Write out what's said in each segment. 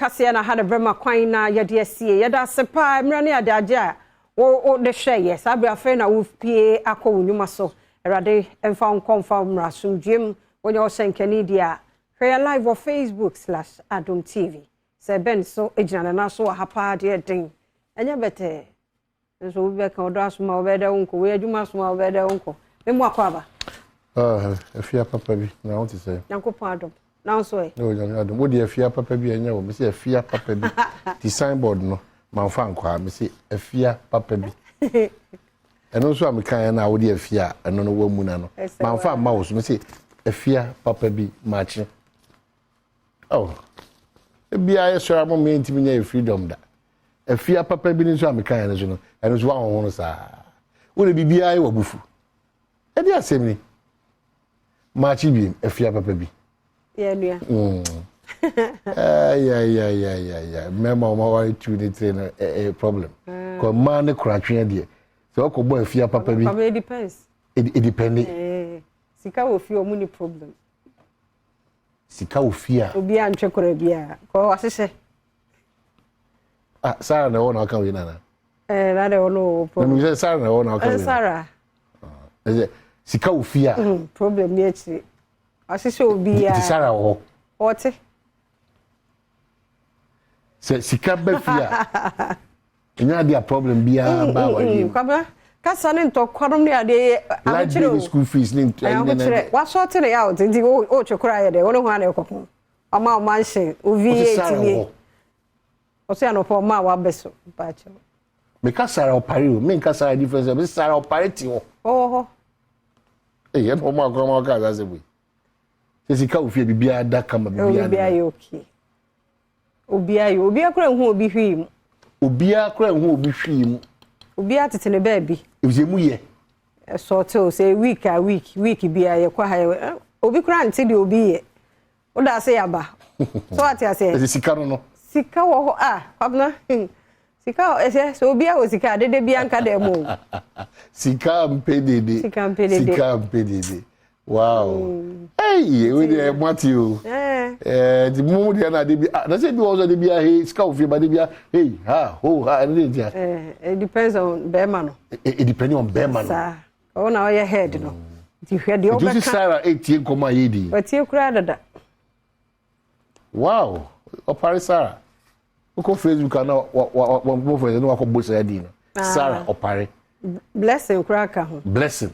kase na ha de brema kwan na ye de asie ye da sepa mra ne adaje a wo de hwe yes abrafe na wo pie akọ wonwuma so erade emfa onkomfa mra sumdwem wonya wo senkani dia hwe live on Facebook/Adom TV se ben so ejina na so hapa de den enya bete so we ka odo asuma obede wonko we adwuma asuma obede wonko memu akwaba afia papa bi na won ti say yankopon Adom na so e no Adom wo de afia papa bi enya wo me say afia papa bi ti signboard no manfa nkwa me say afia papa bi eno so amekan na wo de afia eno no wa mu na no manfa ma wo so me say afia papa bi machi oh bia ye so amo me ntimi nya freedom da afia papa bi ni so amekan na so no eno so wa ho sa wo le bibia ye wabufu e dia semni machi bi afia papa bi yeah nua yeah mema o ma wari tu ni train problem ko ma ne kuratwe de so ko bo afia papa bi it depends it depends sika wo fi o mu ni problem sika wo fi a obi a ntwe kora bia ko wasese Sarah na wona kan we na na de wono problem no Sarah na wona kan we Sarah sika wo fi a problem ni echi wasese obi a Sarah wo ote se sika ba fi a nya dia problem bia ba wa yi kwaba kasa ne ntokwarom ne ade abechire school fees ne wa sorte ne out ndi o chekura ye de wono ho ana ekoko ama o mansion o V8 ni o se anopo ma wa beso ba che me ka Sarah opare o me ka Sarah difference me Sarah opare ti wo oho ye no ma ko ma ka za se bu se sika ofie bibia da kama bibia ye okay obi akura hu obi hwim obi akura hu obi hwim obi atetene baabi ebize mu ye sort o say week bia ye kwa ha obi kura nti de obi ye o da say aba so ati ase sika no sika wo kwabna sika ese so obi a wo sika dede bia nka da mu sika mpedede wow hey we dey Matthew the moment na dey na say be also dey bia hey sika ofie ba dey bia hey ha ho ha and dey it depends on Bema no it depends on Bema no sa o na o ye head no ti hwe dey o be Sarah 18 koma yedi wetie kura dada wow o Paris Sarah ko Facebook na wa mo for no akọ bosa yedi no Sarah o Paris blessing kura ka ho blessing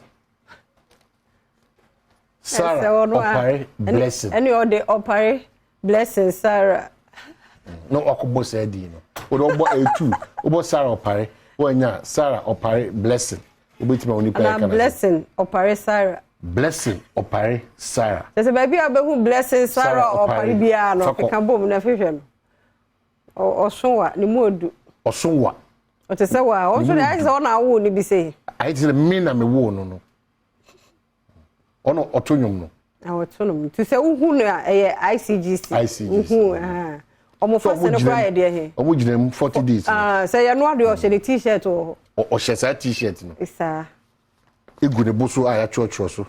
Sarah opare blessing any other opare blessing Sarah no akobo say di no o do bo a2 o bo Sarah opare o nya Sarah opare blessing o betima oni pa kana blessing opare Sarah blessing opare Sarah say baby abehu blessing Sarah opare bia no ka bom na fehwe no o sonwa ni modu o sonwa o te se wa o so dey say o na wo ni bi say I tell me na me wo no ono otonyum no otonum to say uhu na ICGC uhu omo fase no kwa de he omo ginam 40 days say ya no ade o share t-shirt o share sa t-shirt no isa egu ne boso aya chocho so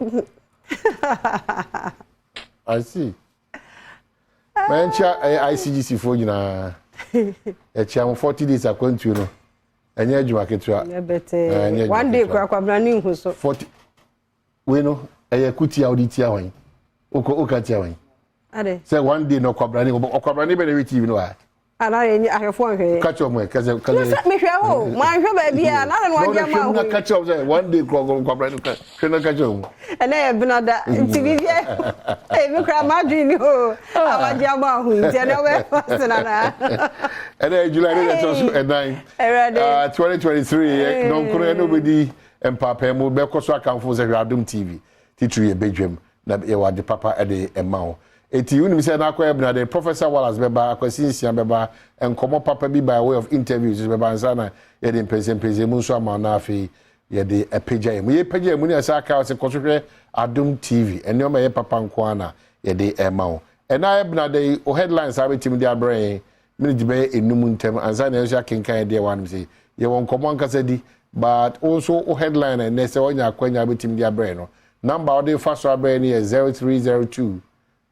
I see mancha ICGC for gina e chiam 40 days akwantu no enye adwuma ketua one day kwa kwabra hu so 40 we no kuti auditi awon okati awon ade say one day no kwabrani be na TV no ana enyi ahefo ahwe catch up me kaze me hwe ho ma hwe ba bia na no wajia ma ho catch up say one day kwabrani hwe no catch up ene e binada nti bibia me kra ma dwini ho awajia ma ho nti ene we fasena na ene July the 9 2023 no kuro nobody empapa mo be koso akanfo say Adom TV titru ye Badwam na ye wade papa e de ema eti unim say na akwa ebna de Professor Wallace beba akwasinsia beba enkomo papa bi by way of interviews beba ansa na ye de mpezempeze mu nso ama na afi ye de epeja ye peja mu ni asa aka se kosohwe Adom TV ene o ma ye papa nko na ye de ema ena ebna de o headlines abetim de abre mini dibe enum ntem ansa na ye akenkan de wan say ye won komo ankasa di but also o headline and say onya akwanya betim de abre no number of the first abre ni 0302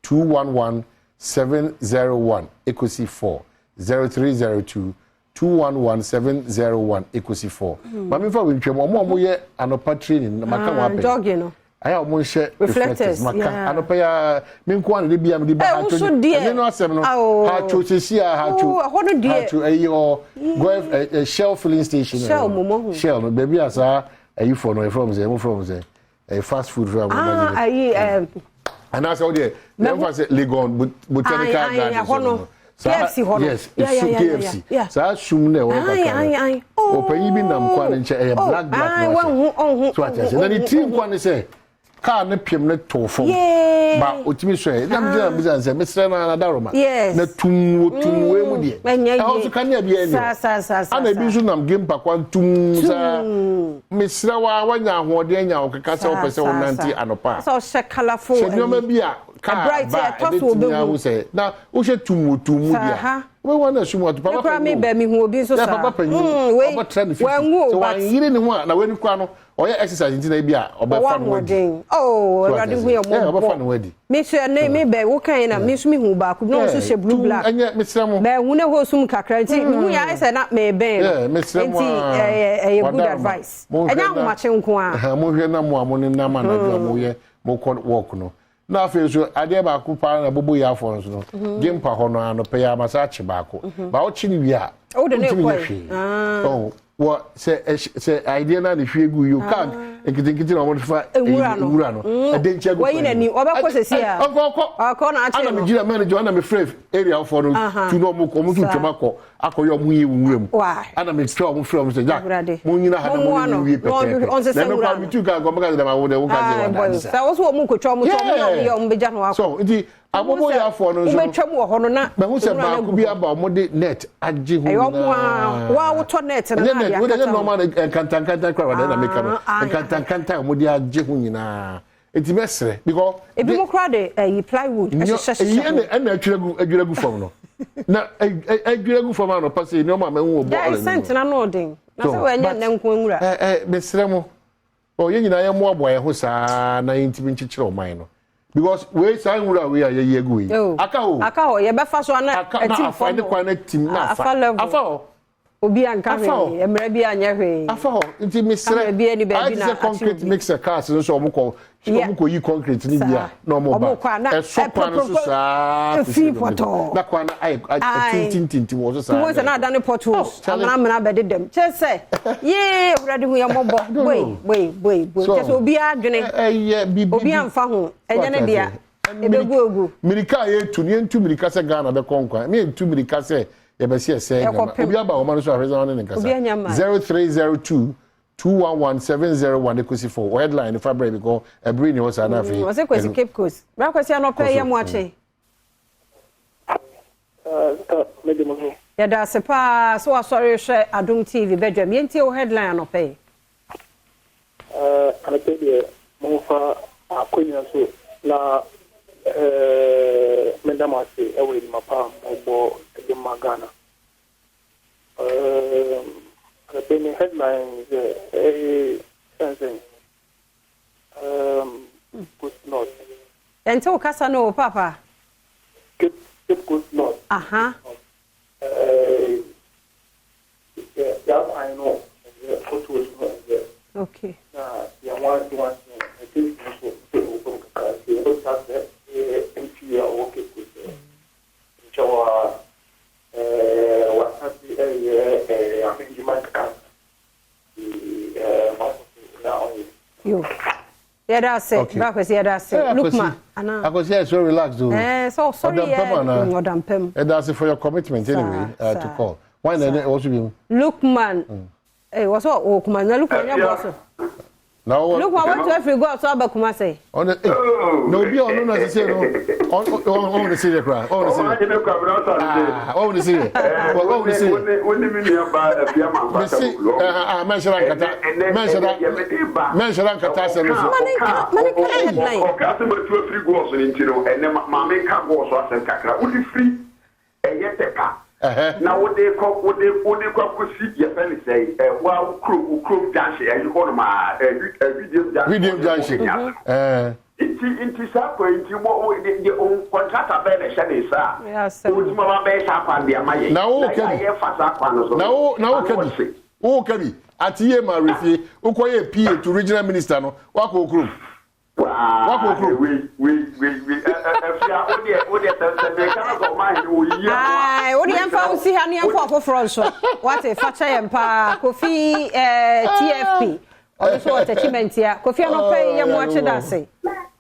211 701 equity 4 0302 211701 equals 4. Mami fa wintwem omo ye anopa training na maka wa pe. Jogging no. Aya omo hye reflectors maka anopa ya menko an de bia me de ba ha to. Ene no asem no. Ha to sesia ha to. Hono die. Ha to ayo go Shell filling station. Shell momo. Shell no baby asa ayi for no from say a fast food from and that's all there. Never say Legon botanical garden. KFC hono. Yes, KFC. So assume ne wo open yi bi nam kwa nche e black so what say then the team kwa say car ne piem ne to fom ba otimi so e nam jira bizan say mesre na daroma na tum we mu de e also kan ya bi ani ana bi so nam game pa kwa tum sa mesre wanya ahode anya wo kaka say wo pese wo nanti anopa so she colorful she nyoma bi a bright ya to so be na wo she tum dia we wanna assume what papa pa me be mi hu obi so sa papa panyin obo trend fit so wan yire ne ho na we ni kwa no oye exercise nti na bia obefa no wedi radi hu ye mo obefa no wedi me so na me be wo kan na me so mi hu ba ku no so she blue black anya mesramo be hu ne ho sum kakra nti mi hu ya say na me be mesramo nti good advice anya hu ma che nko a mo hwe na mo amone na ma na mo ye mo work no na afi so ade ba ku pa na bobo ya for so no game pa ho no anope ya masa chi ba ko ba o chi ni wi a o de ne kwai what say idea na the fiegu you can ekitikiti na won fa ewura no adenche go we ni obekọ sesi a akọ na ache no ana me gira manager ana me free area for no tu no mo ko mo tu twema ko akoyo mo yi wuram ana me try mo free mo say ja mo nyina ha na mo wi pepe na no kwa mi tu ka go maka da ma wo de wo ka ze wa sa wo so mo ko twa mo so mo na yo mo beja no akọ so nti abobo ya for no so mo twam wo ho no na be hu se ba ku bi aba mo de net age hu na wa wo to net na we dey normal kanta kwa na make am kanta mo dey age hu nyina enti mesre because ebi mo kra de plywood na adwiragu form no na adwiragu form no pass ni o ma hu obo all cent na no den na se we nya nko nwura mesre mo o ye nyina ye mo abo ye ho saa na ntimi nchichire o man no because we say nwura we ya ye egu yi aka ho ye be fa so na team for ne kwa na team na afa obi anka hwe emre bi anya hwe afa nti misre bi ani ba bi na concrete mixer cars so omko yi concrete ni bia na omo ba e so pan so sa fi poto na kwa na tintintinti wo so sa wo se na adane potos amana be dedem che se ye urade hu ya mobo boy che so obi adwene obi amfa ho enye ne dia ebegu mirika ye tu ni entu mirika se Ghana be konkwa me entu mirika se yebesi say obi aba o man so ahweza on nkasa 0302 211701 equals 4 headline if I break because a bring you was enough was it kwesi Cape Coast bra kwesi anope ye mu ache ya da sepa so asori hwe Adom TV Badwam yenti o headline anope anope de mo fa akonya so na mendamase ewe mapa mo de magana the headlines something good not until Casano papa good not that I know photos okay yeah one I think yeah, that's it. Back was yeah, that's it. Look, ma, I was here so relaxed. So sorry, that's it for your commitment anyway to call. Why not also be? Look, man. Hey, what's what? Oh, come on, look on your boss. Now, look, I want to every go outside, but come say. No, be on no necessary. On the city cry. On the city. On the city. Well, on the city. Mention kata se no. Mani headline. Customer 2-3 goals in Intino, and then Mamma can go so as Kakra. Would you free? And yet, now what they call see your family say, wow, crew dance, and you call my video dancing. Inti sako inti wo the contractor be na shade sa. Yes. Mama be sha kwa dia maye. Na o kebi. Na o kebi. O kebi. Atiye ma refi. Ukoye PA to regional minister no. Wako okru. Wako okru. We afia odi se kana go mind wo yi. Ai, odi emfa usi ha ne emfa ofoforo nso. What e facha yempa Kofi TFP. Also attachment ya. Kofi no pay ye mo ache dase.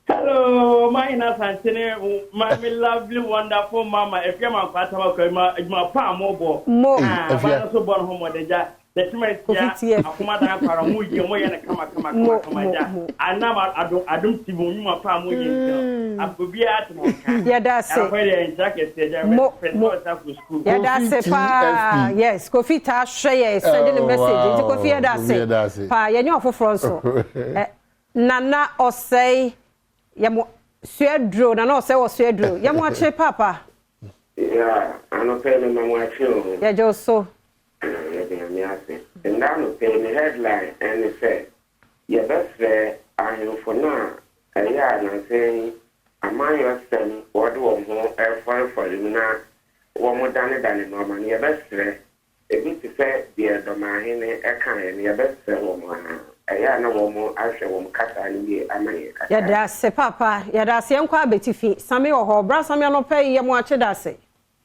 Hello, my Santine, my lovely, wonderful mama. If you're my father, my palm mobile. Mo. If you're so born home with the settlement, yeah, a commander, and come. And now I don't see my palm. I could be at yeah, that's it. Mo. Yeah, that's it. Pa, yes, Kofi ta share sending a message. Kofi that's it. Pa, you know for France. Nana or say. Yamo suedro na no se wo suedro yamo ache papa yeah ano pay me mama ache ya jo so yeah me ase and now pay me headline and it say yeah that's there I for now yeah na say among your son what do we for you na wo mo dane no man yeah that's there e bi to say the Adom e kan yeah that's there wo mo aya na wo mo ahwe wo kata ni amaye kata ya da se papa ya da se enko abetifi same wo ho bra same no pay ye mo ache da se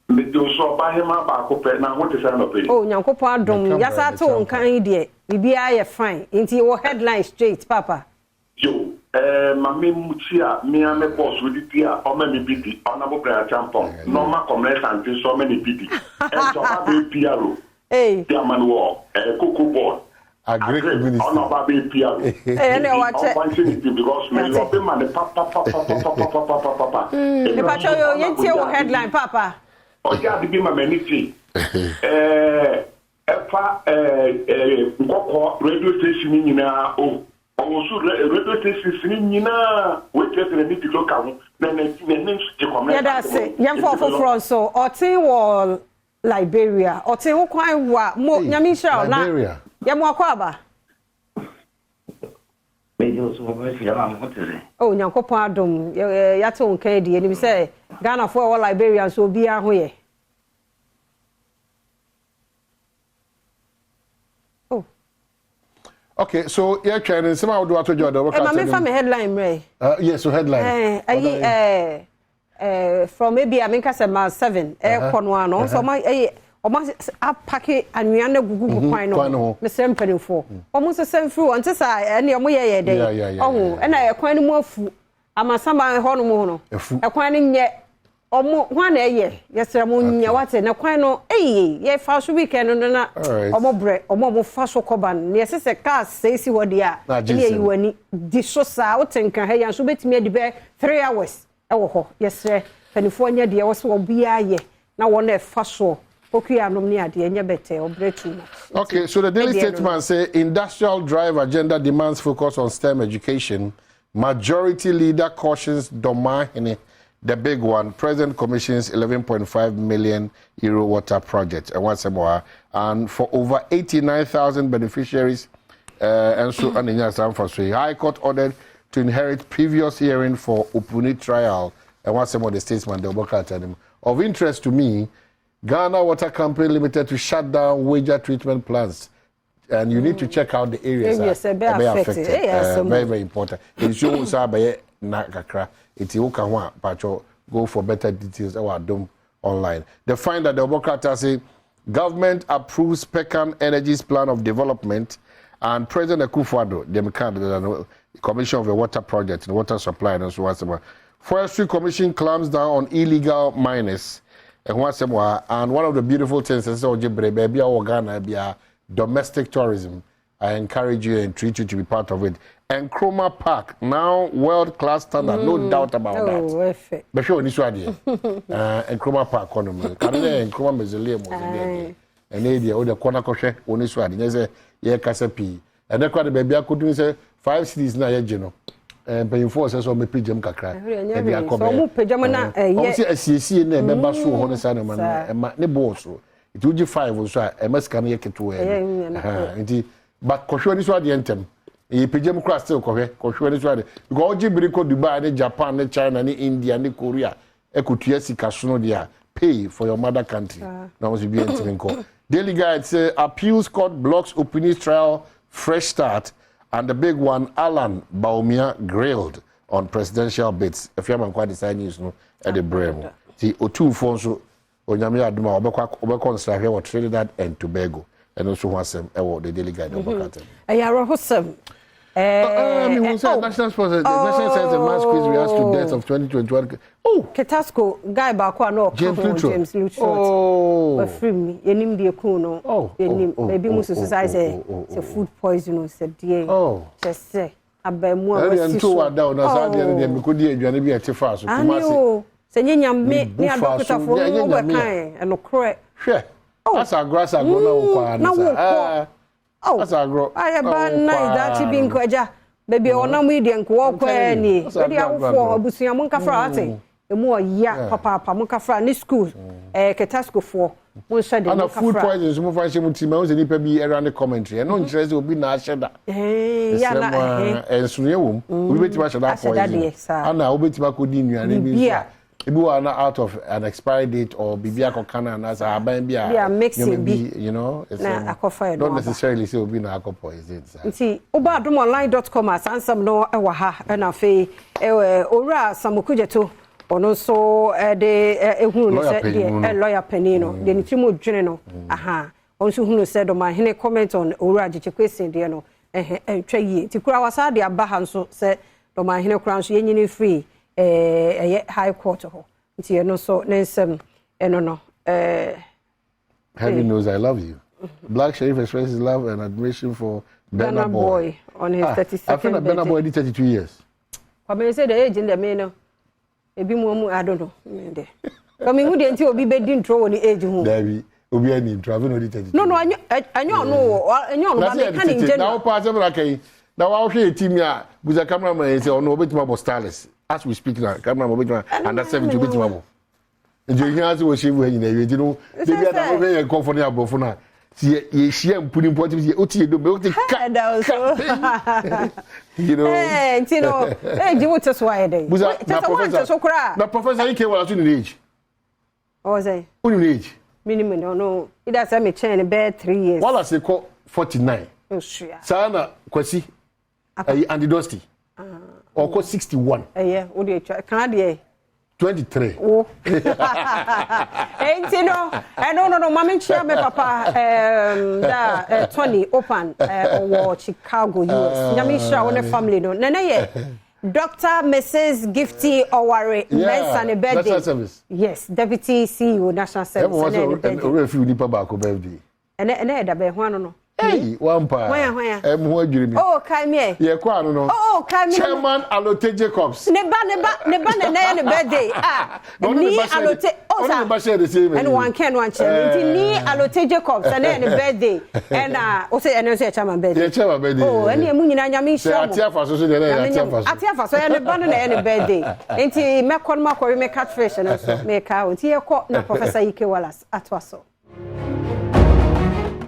me do so ba hema ba ko pe na ho te sa no pe oh nyankopon adom ya sa to nkan de bibia ye fine nti wo headline straight papa yo mami mutia mi ame boss we dia o me bidi ona bo prayer champon normal commerce and so many bidi e so ba be PRO dia man wo cocoa board a great minister. On about PRO. And I watch it because me love him and papa. The patrol you tell headline papa. Oh yeah, the be my ministry. Ngoko radio station nyina o so radio station nyina we get the need to look at na yeah, that's it. Yam for so otin wall Liberia. Otin wo kwan wa mo nyami sha na Liberia. Ya mo akwaba. Oh, nyankopon adom ya to nkan die ni bi say Ghana for all Liberian so bi a ho ye. Oh. Okay, so you're trying some how do I to join the work. Me from headline me. Yes, so headline. From maybe I mean ka 7 kono ano so my Omo apake anwea na gugu kwan no me sempere fo omo se semfri on tesa ene omo ye den oho na ekwan no mu afu amasamba ho no mu no ekwan no nye omo hwa na eye yesere mo nye wate na kwan no ye fa so weekend no na omo bre omo fa so koban na yesese car seisi wodi a ne yi wani di so sa wotenka he yan so betimi adi be 3 hours e wo ho yesere panifo nya de wo so obi aye na wo na fa so. Okay, so the daily statement says industrial drive agenda demands focus on STEM education. Majority leader cautions Domahine, the big one. President commissions 11.5 million euro water project. And once more, and for over 89,000 beneficiaries. And so, High Court ordered to inherit previous hearing for Upuni trial. And once more, the statesman, the Obaka, of interest to me. Ghana Water Company Limited to shut down water treatment plants. And you need to check out the areas that are affected. Very, very important. It shows Nakakra. It's Ukawa, Pacho. Go for better details or Adom online. They find that the Obokata say government approves Pecan Energy's plan of development and President Akufo-Addo, the Commission of the Water Project and Water Supply and so on. Forestry Commission clamps down on illegal miners. And one of the beautiful things is domestic tourism. I encourage you and treat you to be part of it. And Nkrumah Park, now world-class standard, no doubt about that. But sure, this idea. Nkrumah Park, Nkrumah Mausoleum, and idea, or the corner koshe, only swadi. There's a year casapi. And that's why the baby I could say 5 cities now, you know. Paying for us so me pijam kakra e bia ko be so pijam na o se asiesie na member so ho ne sa na ma ne boss it uji 5 so e maska na yeketo e nti but kohwe ni so ade entem e pejem cross still kohwe ni so ade because oji biri ko Dubai ni Japan ni China ni India ni Korea ekutua sika so no dia pay for your mother country na must be entimenko. Daily Guide say appeals court blocks Opini's trial fresh start, and the big one Alan Baumia grilled on presidential bids. If you quite decide news no at the brem. See o2 phone so onyame aduma obekọ nsra hwe Trinidad and Tobago and also wasem the Daily Guide obekata. Ayaro hosem national sports, the national science and maths quiz reacts to death of 2021. Oh, Ketasco guy back one no James Lucho. Oh, but free me. Enim de kuno. Oh, maybe most society say food poison said dear. Oh, just say abemu and two are down as I did because the aduane bi ate fa so kumase. Say nyam me doctor for over kind and no correct. Hwe. As a grass go na ukwa. Oh, that's a grow. I have been night that been kwaja. Baby, on a median walk where ni. Ready out for Busia Munkafrati. The more ya papa Munkafra ni school. Ketasco for. And a food poison, some of us will see mouse and it be around the commentary. And no interest will be not shed. And soon we wait to watch that poison. And I will be to Macudin and if you are not out of an expiry date or bibia kokana and as a bambia mixing you know it's not necessarily say obi na alcohol is it see obadomonline.com as some no e wa ha na fe owura samokujeto ono so de ehunu no say de lawyer penino de nitimo dwene no aha onso hunu say do ma hene comment on owura agyekwesen de no twa yie ti kura wasa de aba ha nso say do ma hene kura nso yenyini free high court ho nti no so nensem no Heaven knows I love you. Black Sheriff expresses love and admiration for Benna Boy on his 32nd I feel like Benna Boy did 32 years. Kwa me say the age in the me no ebi mu I don't know there come who dey nti obi be di ntro woni age hu David obi ani travel no did 32 no anyo no ba me kan in now pass am like na wa hwe team ya buza cameraman say ono obetima bo starless as we speak now cameraman obetima and that 70 obetima bo nje hian se wo shebu anyina ye no dey bia na wo ye comfort ya bofo na ye share mpuni important ye oti do be oti ka you know tino ji what so why dey buza na professor ike wala so ni age o say uni age minimum no it has me chain be 3 years wala se ko 49 sana kwasi and the dusty or ko 61 wo dey kan dey 23 oh no mama chia me papa da Tony open or Chicago US nyame sha won family no nene ye Dr. Mrs. Gifty Oware Mensane birthday. Yes, Deputy CEO National Service. And refu nipa ba ko birthday. Ene da be ho ano no. Hey, one pa. Ho adwiri mi. Oh, kai me. Ye kwa ano no. Oh, kai me. Chairman Alote Jacobs. Ne ba ne birthday. Ah. Ni Alote. Oh, sa. Ba share the same. And one can one chairman. Ni Alote Jacobs and ne birthday. And o say ene say chairman birthday. Ye chairman birthday. Oh, ene mu nyina nyame hia mo. Atiafa so de na Atiafa so. Atiafa so ene ba ne birthday. Enti me kon makori me catfish no so me ka o ti ye ko na Professor Ike Wallace atwaso.